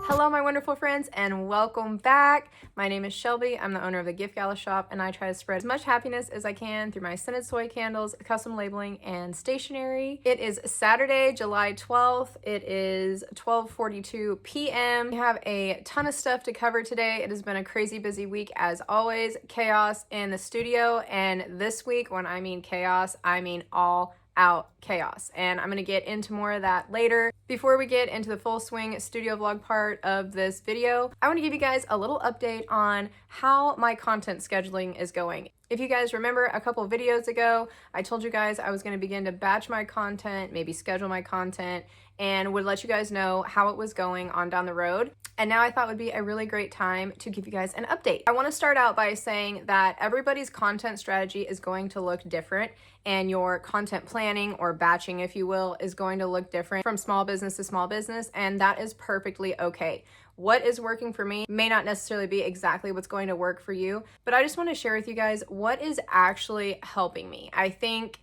Hello, my wonderful friends, and welcome back. My name is Shelby. I'm the owner of the Gift Gala shop, and I try to spread as much happiness as I can through my scented soy candles, custom labeling, and stationery. It is Saturday, July 12th. It is 12:42 p.m. We have a ton of stuff to cover today. It has been a crazy busy week as always. Chaos in the studio, and this week, when I mean chaos, I mean all out chaos, and I'm gonna get into more of that later. Before we get into the full swing studio vlog part of this video, I want to give you guys a little update on how my content scheduling is going. If you guys remember a couple videos ago, I told you guys I was going to begin to batch my content, maybe schedule my content, and would let you guys know how it was going on down the road. And now I thought would be a really great time to give you guys an update. I want to start out by saying that everybody's content strategy is going to look different, and your content planning, or batching if you will, is going to look different from small business to small business, and that is perfectly okay. What is working for me may not necessarily be exactly what's going to work for you, but I just want to share with you guys what is actually helping me. I think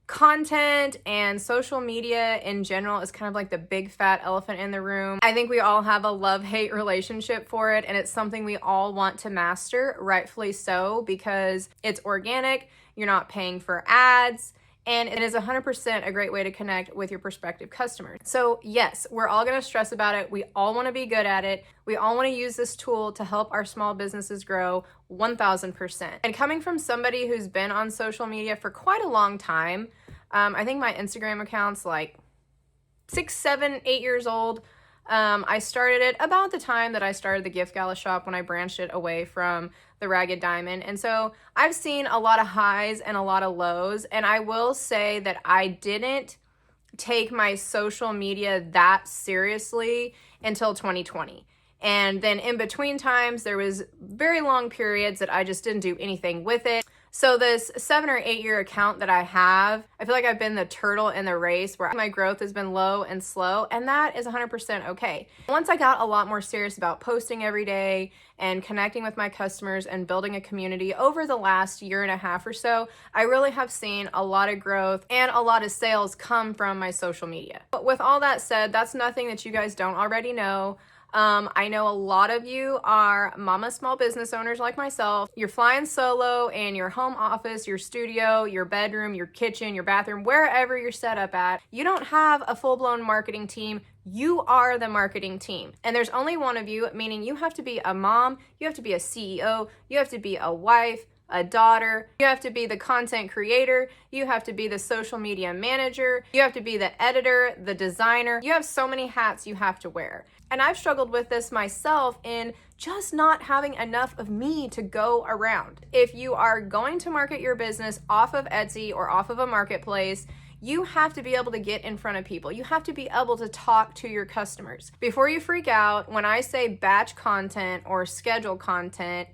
content and social media in general is kind of like the big fat elephant in the room. I think we all have a love-hate relationship for it, and it's something we all want to master, rightfully so, because it's organic, you're not paying for ads, and it is 100% a great way to connect with your prospective customers. So yes, we're all gonna stress about it. We all wanna be good at it. We all wanna use this tool to help our small businesses grow 1000%. And coming from somebody who's been on social media for quite a long time, I think my Instagram account's like 6, 7, 8 years old. I started it about the time that I started the Gift Gala shop, when I branched it away from the Ragged Diamond. And so I've seen a lot of highs and a lot of lows, and I will say that I didn't take my social media that seriously until 2020. And then in between times, there was very long periods that I just didn't do anything with it. So this 7 or 8 year account that I have, I feel like I've been the turtle in the race where my growth has been low and slow, and that is 100% okay. Once I got a lot more serious about posting every day and connecting with my customers and building a community over the last year and a half or so, I really have seen a lot of growth and a lot of sales come from my social media. But with all that said, that's nothing that you guys don't already know. I know a lot of you are mama small business owners like myself. You're flying solo in your home office, your studio, your bedroom, your kitchen, your bathroom, wherever you're set up at. You don't have a full-blown marketing team. You are the marketing team. And there's only one of you, meaning you have to be a mom, you have to be a CEO, you have to be a wife, a daughter, you have to be the content creator, you have to be the social media manager, you have to be the editor, the designer. You have so many hats you have to wear. And I've struggled with this myself in just not having enough of me to go around. If you are going to market your business off of Etsy or off of a marketplace, you have to be able to get in front of people. You have to be able to talk to your customers. Before you freak out, when I say batch content or schedule content,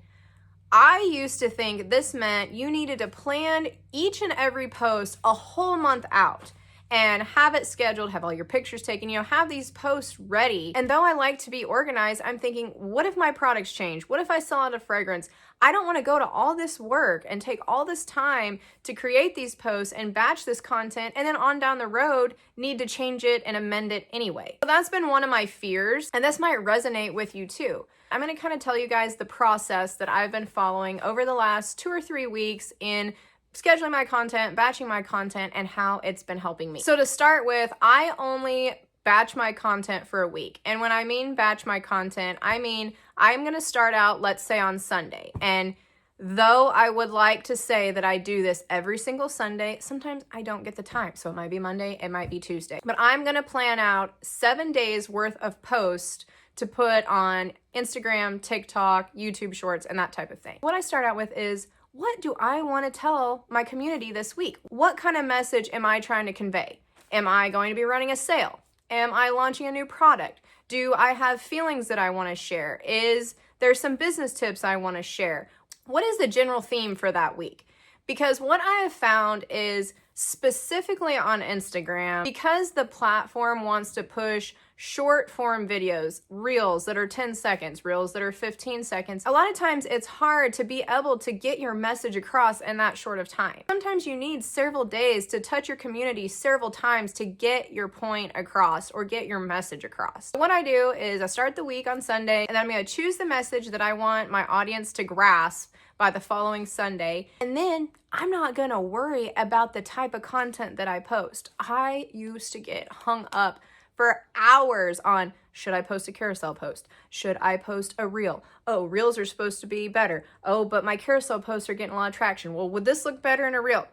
I used to think this meant you needed to plan each and every post a whole month out and have it scheduled, have all your pictures taken, have these posts ready. And though I like to be organized, I'm thinking, what if my products change? What if I sell out a fragrance? I don't want to go to all this work and take all this time to create these posts and batch this content, and then on down the road need to change it and amend it anyway. So that's been one of my fears, and this might resonate with you too. I'm going to kind of tell you guys the process that I've been following over the last 2 or 3 weeks in scheduling my content, batching my content, and how it's been helping me. So to start with, I only batch my content for a week. And when I mean batch my content, I mean I'm gonna start out, let's say, on Sunday. And though I would like to say that I do this every single Sunday, sometimes I don't get the time. So it might be Monday, it might be Tuesday. But I'm gonna plan out 7 days worth of posts to put on Instagram, TikTok, YouTube Shorts, and that type of thing. What I start out with is, what do I want to tell my community this week? What kind of message am I trying to convey? Am I going to be running a sale? Am I launching a new product? Do I have feelings that I want to share? Is there some business tips I want to share? What is the general theme for that week? Because what I have found is specifically on Instagram, because the platform wants to push short form videos, reels that are 10 seconds, reels that are 15 seconds. A lot of times it's hard to be able to get your message across in that short of time. Sometimes you need several days to touch your community several times to get your point across or get your message across. What I do is I start the week on Sunday, and then I'm going to choose the message that I want my audience to grasp by the following Sunday. And then I'm not gonna worry about the type of content that I post. I used to get hung up for hours on, should I post a carousel post? Should I post a reel? Oh, reels are supposed to be better. Oh, but my carousel posts are getting a lot of traction. Well, would this look better in a reel?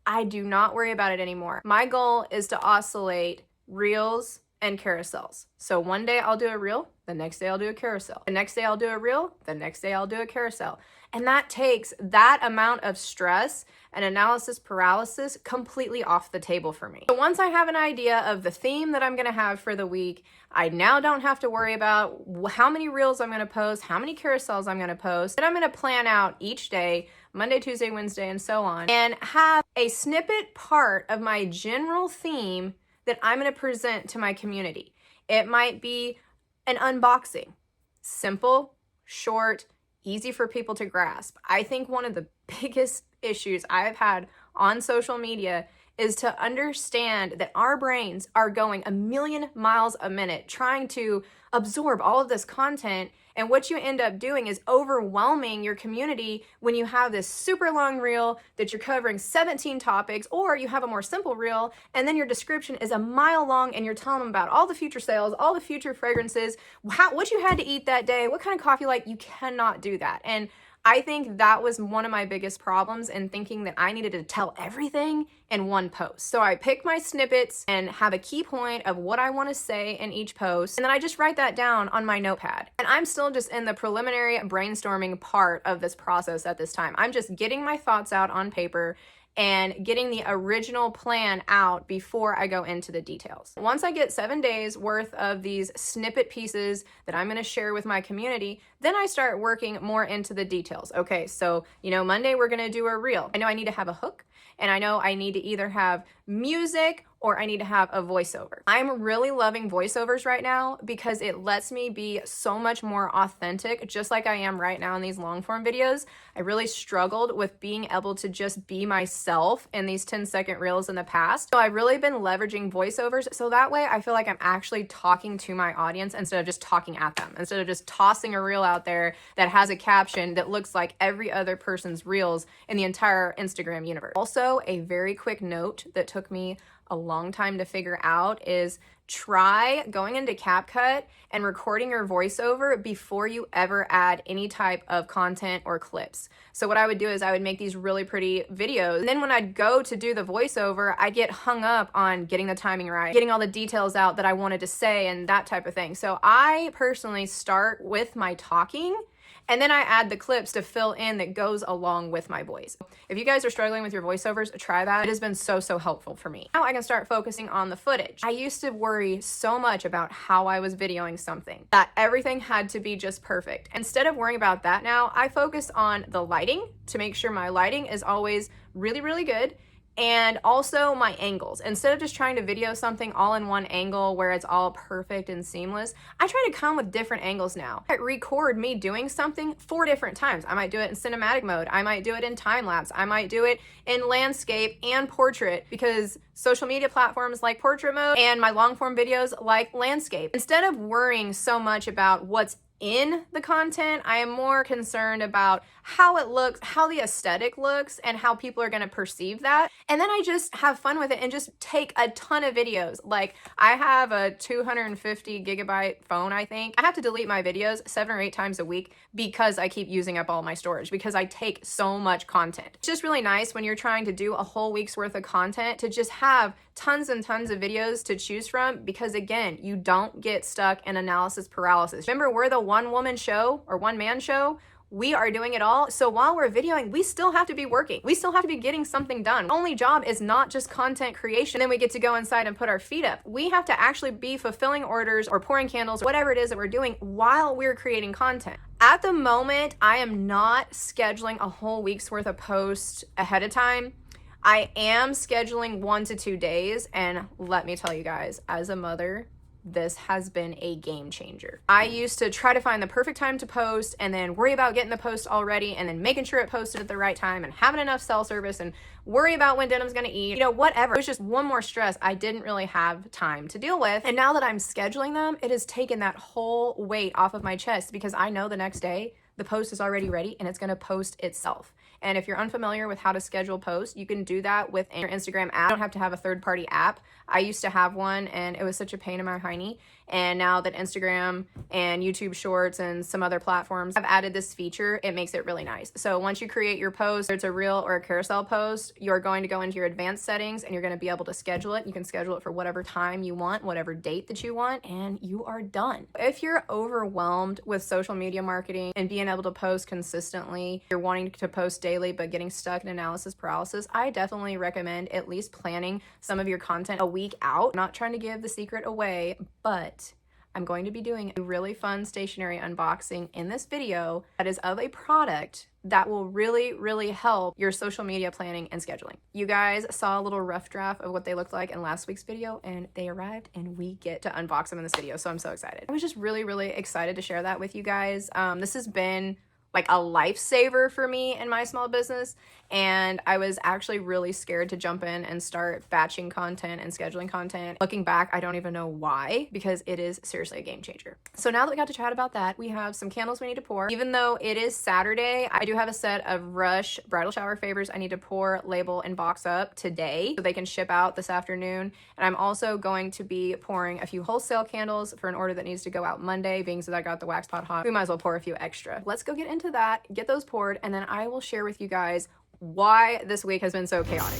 I do not worry about it anymore. My goal is to oscillate reels and carousels. So one day I'll do a reel, the next day I'll do a carousel. The next day I'll do a reel, the next day I'll do a carousel. And that takes that amount of stress and analysis paralysis completely off the table for me. So once I have an idea of the theme that I'm gonna have for the week, I now don't have to worry about how many reels I'm gonna post, how many carousels I'm gonna post, and I'm gonna plan out each day, Monday, Tuesday, Wednesday, and so on, and have a snippet part of my general theme that I'm gonna present to my community. It might be an unboxing, simple, short, easy for people to grasp. I think one of the biggest issues I've had on social media is to understand that our brains are going a million miles a minute trying to absorb all of this content, and what you end up doing is overwhelming your community when you have this super long reel that you're covering 17 topics, or you have a more simple reel and then your description is a mile long and you're telling them about all the future sales, all the future fragrances, what you had to eat that day, what kind of coffee you like. You cannot do that. And I think that was one of my biggest problems in thinking that I needed to tell everything in one post. So I pick my snippets and have a key point of what I want to say in each post, and then I just write that down on my notepad. And I'm still just in the preliminary brainstorming part of this process at this time. I'm just getting my thoughts out on paper and getting the original plan out before I go into the details. Once I get 7 days worth of these snippet pieces that I'm gonna share with my community, then I start working more into the details. Okay, so, Monday we're gonna do a reel. I know I need to have a hook, and I know I need to either have music or I need to have a voiceover. I'm really loving voiceovers right now because it lets me be so much more authentic, just like I am right now in these long form videos. I really struggled with being able to just be myself in these 10-second reels in the past. So I've really been leveraging voiceovers, so that way I feel like I'm actually talking to my audience instead of just talking at them, instead of just tossing a reel out there that has a caption that looks like every other person's reels in the entire Instagram universe. Also, a very quick note that took me a long time to figure out is try going into CapCut and recording your voiceover before you ever add any type of content or clips. So what I would do is I would make these really pretty videos, and then when I'd go to do the voiceover, I'd get hung up on getting the timing right, getting all the details out that I wanted to say and that type of thing. So I personally start with my talking, and then I add the clips to fill in that goes along with my voice. If you guys are struggling with your voiceovers, try that. It has been so helpful for me. Now I can start focusing on the footage. I used to worry so much about how I was videoing something, that everything had to be just perfect. Instead of worrying about that now, I focus on the lighting to make sure my lighting is always really good, and also my angles. Instead of just trying to video something all in one angle where it's all perfect and seamless, I try to come with different angles now. I record me doing something 4 different times. I might do it in cinematic mode. I might do it in time lapse. I might do it in landscape and portrait, because social media platforms like portrait mode and my long form videos like landscape. Instead of worrying so much about what's in the content, I am more concerned about how it looks, how the aesthetic looks, and how people are going to perceive that. And then I just have fun with it and just take a ton of videos. Like, I have a 250 gigabyte phone, I think. I have to delete my videos 7 or 8 times a week because I keep using up all my storage, because I take so much content. It's just really nice when you're trying to do a whole week's worth of content to just have tons and tons of videos to choose from, because again, you don't get stuck in analysis paralysis. Remember, we're the one-woman show or one-man show. We are doing it all. So while we're videoing, we still have to be working. We still have to be getting something done. Our only job is not just content creation, then we get to go inside and put our feet up. We have to actually be fulfilling orders or pouring candles, whatever it is that we're doing while we're creating content. At the moment, I am not scheduling a whole week's worth of posts ahead of time. I am scheduling 1 to 2 days, and let me tell you guys, as a mother, this has been a game changer. I used to try to find the perfect time to post and then worry about getting the post all ready and then making sure it posted at the right time and having enough cell service and worry about when Denim's gonna eat, you know, whatever. It was just one more stress I didn't really have time to deal with. And now that I'm scheduling them, it has taken that whole weight off of my chest because I know the next day the post is already ready and it's gonna post itself. And if you're unfamiliar with how to schedule posts, you can do that with your Instagram app. You don't have to have a third-party app. I used to have one and it was such a pain in my hiney. And now that Instagram and YouTube Shorts and some other platforms have added this feature, it makes it really nice. So once you create your post, whether it's a reel or a carousel post, you're going to go into your advanced settings and you're going to be able to schedule it. You can schedule it for whatever time you want, whatever date that you want, and you are done. If you're overwhelmed with social media marketing and being able to post consistently, you're wanting to post daily but getting stuck in analysis paralysis, I definitely recommend at least planning some of your content a week out. I'm not trying to give the secret away, but I'm going to be doing a really fun stationery unboxing in this video that is of a product that will really help your social media planning and scheduling. You guys saw a little rough draft of what they looked like in last week's video, and they arrived and we get to unbox them in this video, so I'm so excited. I was just really excited to share that with you guys. This has been like a lifesaver for me in my small business, and I was actually really scared to jump in and start batching content and scheduling content. Looking back, I don't even know why, because it is seriously a game changer. So now that we got to chat about that, we have some candles we need to pour. Even though it is Saturday, I do have a set of Rush bridal shower favors I need to pour, label, and box up today so they can ship out this afternoon. And I'm also going to be pouring a few wholesale candles for an order that needs to go out Monday, being so that I got the wax pot hot. We might as well pour a few extra. Let's go get into that, get those poured, and then I will share with you guys why this week has been so chaotic.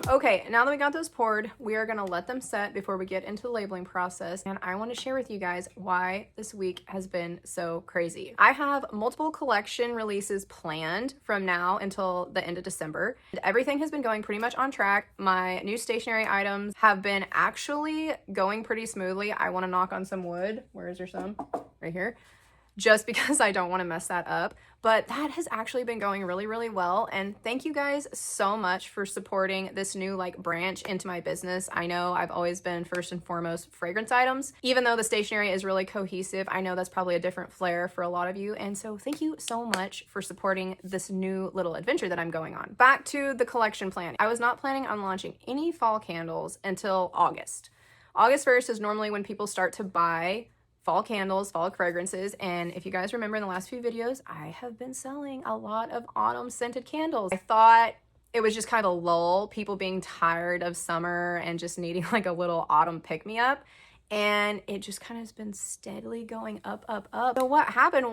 Okay, now that we got those poured, we are gonna let them set before we get into the labeling process. And I wanna share with you guys why this week has been so crazy. I have multiple collection releases planned from now until the end of December. Everything has been going pretty much on track. My new stationery items have been actually going pretty smoothly. I wanna knock on some wood. Where is there some? Right here. just because I don't want to mess that up. But that has actually been going really, really well. And thank you guys so much for supporting this new like branch into my business. I know I've always been first and foremost fragrance items. Even though the stationery is really cohesive, I know that's probably a different flair for a lot of you. And so thank you so much for supporting this new little adventure that I'm going on. Back to the collection plan. I was not planning on launching any fall candles until August. August 1st is normally when people start to buy fall candles, fall fragrances, and if you guys remember in the last few videos, I have been selling a lot of autumn scented candles. I thought it was just kind of a lull, people being tired of summer and just needing like a little autumn pick-me-up, and it just kind of has been steadily going up, up, up. So what happened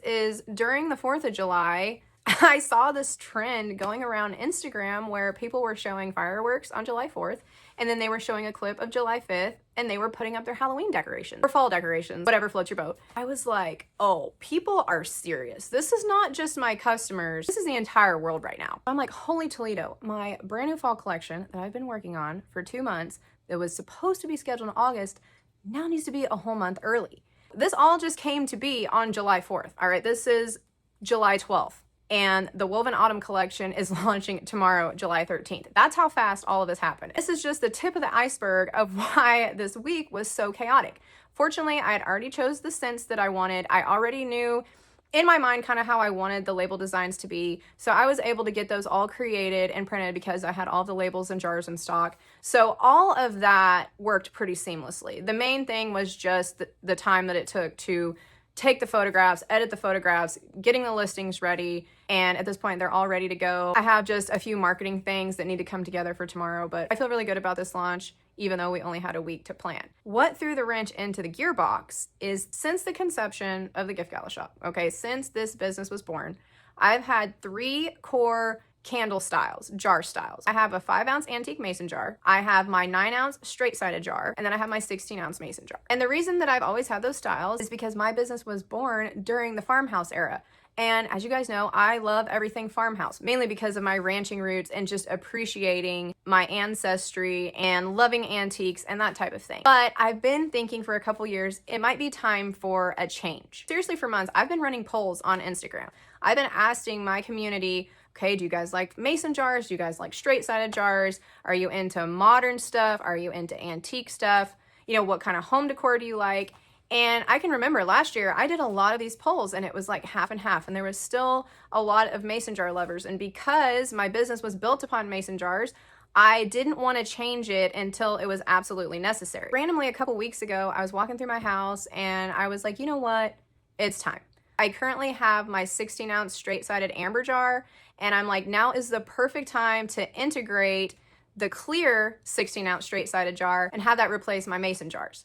is during the 4th of July, I saw this trend going around Instagram where people were showing fireworks on July 4th, and then they were showing a clip of July 5th, and they were putting up their Halloween decorations or fall decorations, whatever floats your boat. I was like, oh, people are serious. This is not just my customers. This is the entire world right now. I'm like, holy Toledo, my brand new fall collection that I've been working on for 2 months that was supposed to be scheduled in August now needs to be a whole month early. This all just came to be on July 4th. All right, this is July 12th. And the Woven Autumn collection is launching tomorrow, July 13th. That's how fast all of this happened. This is just the tip of the iceberg of why this week was so chaotic. Fortunately, I had already chose the scents that I wanted. I already knew in my mind kind of how I wanted the label designs to be. So I was able to get those all created and printed because I had all the labels and jars in stock. So all of that worked pretty seamlessly. The main thing was just the time that it took to take the photographs, edit the photographs, getting the listings ready, and at this point they're all ready to go. I have just a few marketing things that need to come together for tomorrow, but I feel really good about this launch, even though we only had a week to plan. What threw the wrench into the gearbox is since the conception of the Gift Gala shop, okay, since this business was born, I've had 3 core candle styles, jar styles. I have a 5-ounce antique mason jar, I have my 9-ounce straight-sided jar, and then I have my 16-ounce mason jar. And the reason that I've always had those styles is because my business was born during the farmhouse era. And as you guys know, I love everything farmhouse, mainly because of my ranching roots and just appreciating my ancestry and loving antiques and that type of thing. But I've been thinking for a couple years, it might be time for a change. Seriously, for months, I've been running polls on Instagram. I've been asking my community, okay, do you guys like mason jars? Do you guys like straight-sided jars? Are you into modern stuff? Are you into antique stuff? You know, what kind of home decor do you like? And I can remember last year, I did a lot of these polls and it was like half and half, and there was still a lot of mason jar lovers. And because my business was built upon mason jars, I didn't want to change it until it was absolutely necessary. Randomly, a couple weeks ago, I was walking through my house and I was like, you know what? It's time. I currently have my 16-ounce straight-sided amber jar, and I'm like, now is the perfect time to integrate the clear 16-ounce straight-sided jar and have that replace my mason jars.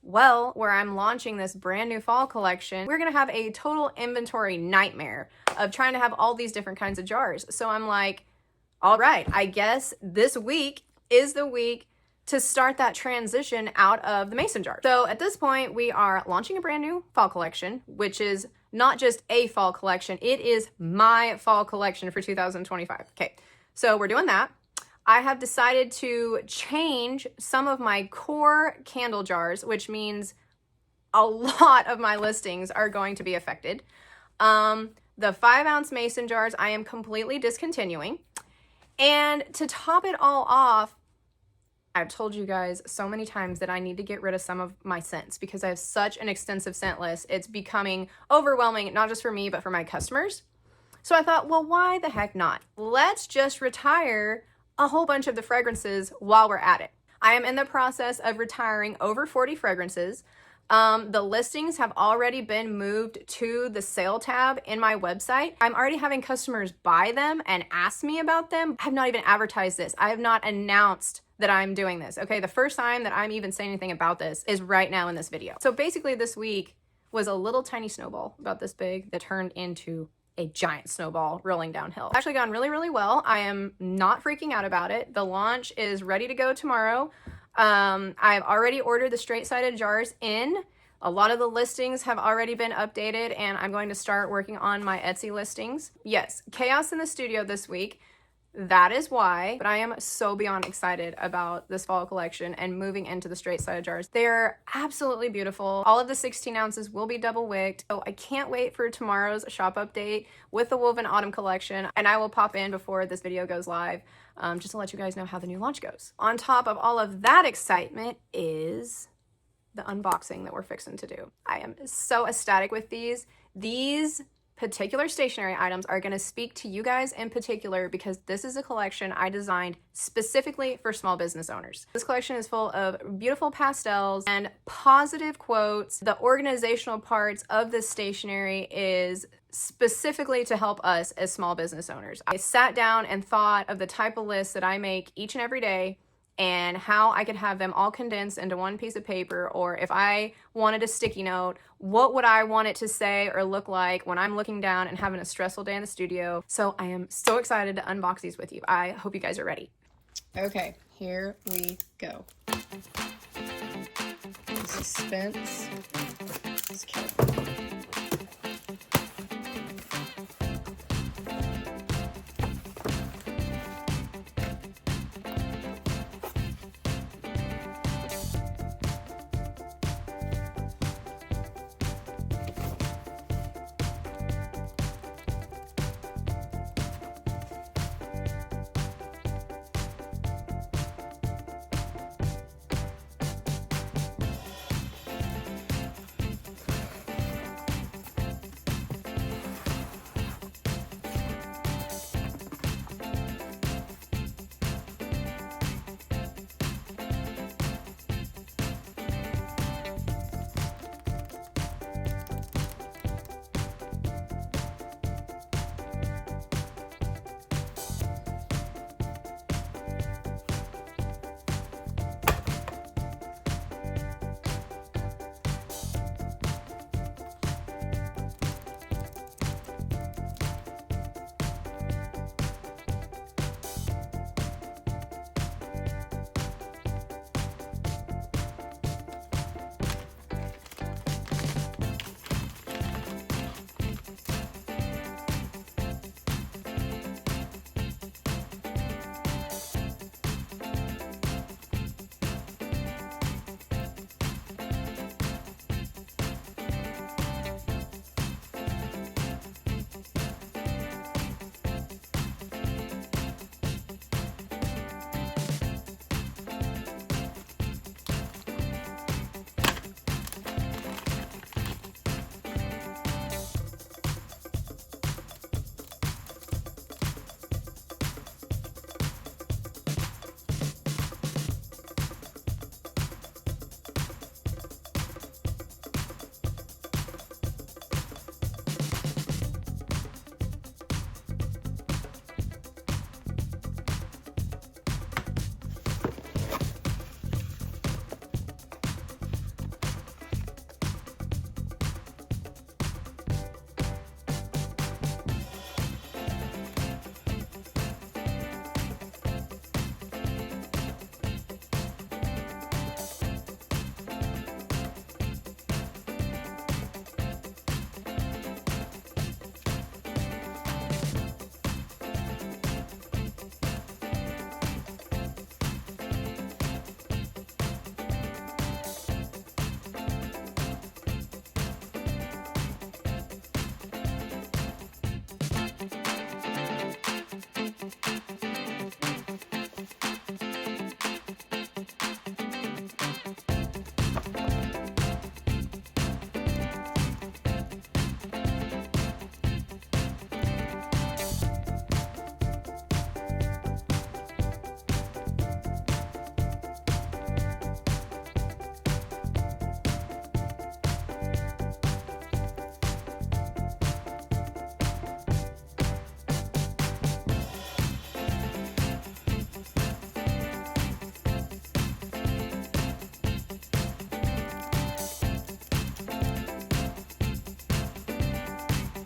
Well, where I'm launching this brand new fall collection, we're gonna have a total inventory nightmare of trying to have all these different kinds of jars. So I'm like, all right, I guess this week is the week to start that transition out of the mason jar. So at this point, we are launching a brand new fall collection, which is not just a fall collection, it is my fall collection for 2025. Okay, so we're doing that. I have decided to change some of my core candle jars, which means a lot of my listings are going to be affected. The 5-ounce mason jars, I am completely discontinuing. And to top it all off, I've told you guys so many times that I need to get rid of some of my scents because I have such an extensive scent list. It's becoming overwhelming, not just for me, but for my customers. So I thought, well, why the heck not? Let's just retire a whole bunch of the fragrances while we're at it. I am in the process of retiring over 40 fragrances. The listings have already been moved to the sale tab in my website. I'm already having customers buy them and ask me about them. I have not even advertised this. I have not announced that I'm doing this. Okay, the first time that I'm even saying anything about this is right now in this video. So basically this week was a little tiny snowball about this big that turned into a giant snowball rolling downhill. It's actually gone really, really well. I am not freaking out about it. The launch is ready to go tomorrow. I've already ordered the straight-sided jars in. A lot of the listings have already been updated, and I'm going to start working on my Etsy listings. Yes, chaos in the studio this week. That is why, but I am so beyond excited about this fall collection and moving into the straight-sided jars. They're absolutely beautiful. All of the 16 ounces will be double wicked, so I can't wait for tomorrow's shop update with the woven autumn collection, and I will pop in before this video goes live just to let you guys know how the new launch goes. On top of all of that excitement is the unboxing that we're fixing to do. I am so ecstatic with these. These particular stationery items are going to speak to you guys in particular because this is a collection I designed specifically for small business owners. This collection is full of beautiful pastels and positive quotes. The organizational parts of this stationery is specifically to help us as small business owners. I sat down and thought of the type of lists that I make each and every day and how I could have them all condensed into one piece of paper, or if I wanted a sticky note, what would I want it to say or look like when I'm looking down and having a stressful day in the studio. So I am so excited to unbox these with you. I hope you guys are ready. Okay, here we go. The suspense is killing me.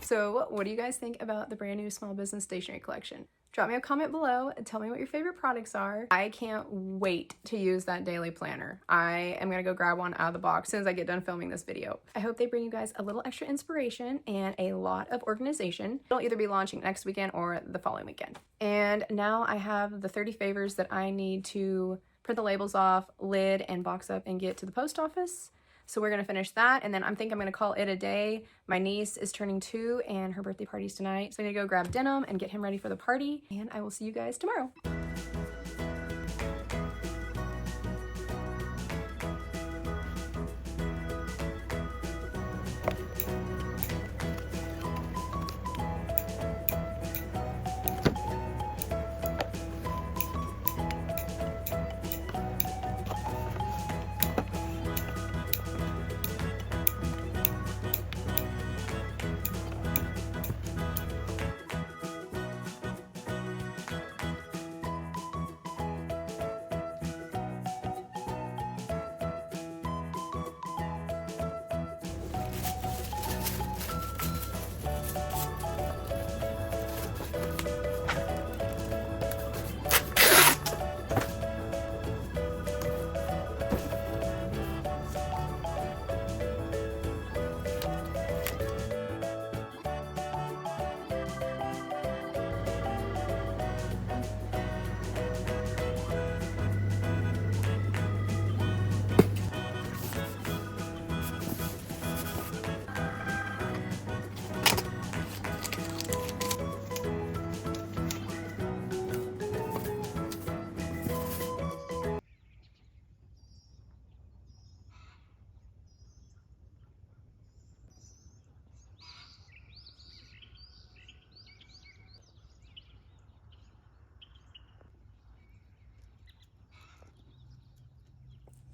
So what do you guys think about the brand new small business stationery collection? Drop me a comment below and tell me what your favorite products are. I can't wait to use that daily planner. I am gonna go grab one out of the box as soon as I get done filming this video. I hope they bring you guys a little extra inspiration and a lot of organization. It'll either be launching next weekend or the following weekend. And now I have the 30 favors that I need to print the labels off, lid, and box up and get to the post office. So we're gonna finish that, and then I'm gonna call it a day. My niece is turning 2 and her birthday party's tonight. So I'm gonna go grab denim and get him ready for the party, and I will see you guys tomorrow.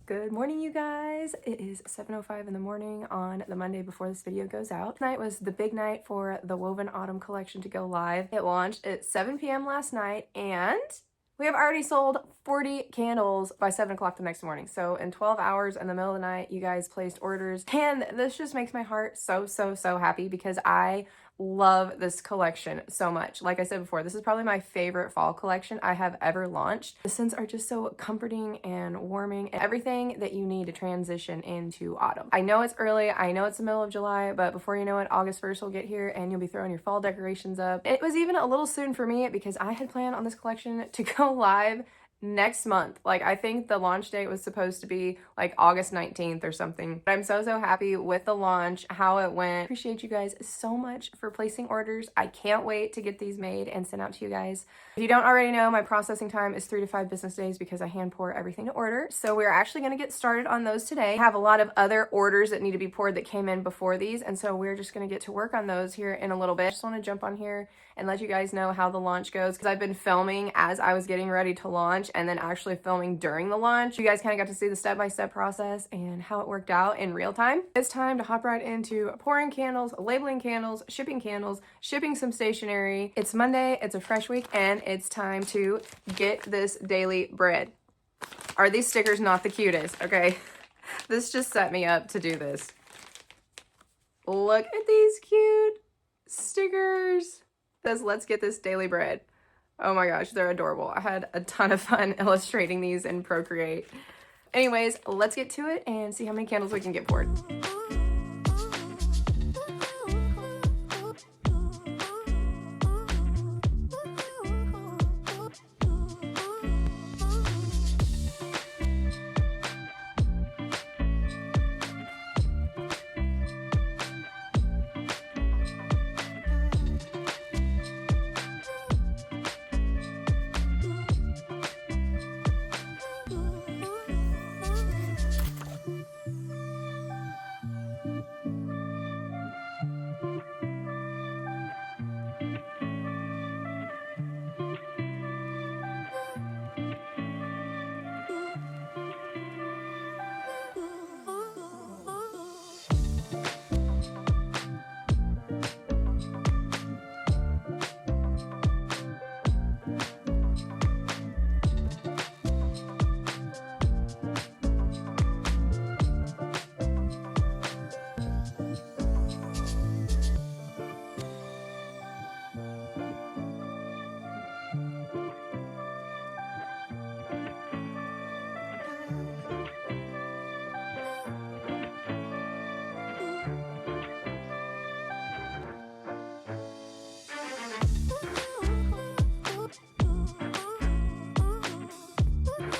Good morning, you guys. It is 7:05 in the morning on the Monday before this video goes out. Tonight was the big night for the Woven Autumn collection to go live. It launched at 7 p.m. last night, and we have already sold 40 candles by 7 o'clock the next morning. So in 12 hours in the middle of the night, you guys placed orders, and this just makes my heart so happy because I love this collection so much. Like I said before, this is probably my favorite fall collection I have ever launched. The scents are just so comforting and warming, and everything that you need to transition into autumn. I know it's early, I know it's the middle of July, but before you know it, August 1st will get here and you'll be throwing your fall decorations up. It was even a little soon for me because I had planned on this collection to go live next month. Like, I think the launch date was supposed to be like August 19th or something. But I'm so happy with the launch, how it went. Appreciate you guys so much for placing orders. I can't wait to get these made and sent out to you guys. If you don't already know, my processing time is 3 to 5 business days because I hand pour everything to order. So we're actually going to get started on those today. I have a lot of other orders that need to be poured that came in before these, and so we're just going to get to work on those here in a little bit. I just want to jump on here and let you guys know how the launch goes because I've been filming as I was getting ready to launch and then actually filming during the launch. You guys kind of got to see the step-by-step process and how it worked out in real time. It's time to hop right into pouring candles, labeling candles, shipping some stationery. It's Monday, it's a fresh week, and it's time to get this daily bread. Are these stickers not the cutest? Okay, this just set me up to do this. Look at these cute stickers. It says, let's get this daily bread. Oh my gosh, they're adorable. I had a ton of fun illustrating these in Procreate. Anyways, let's get to it and see how many candles we can get poured.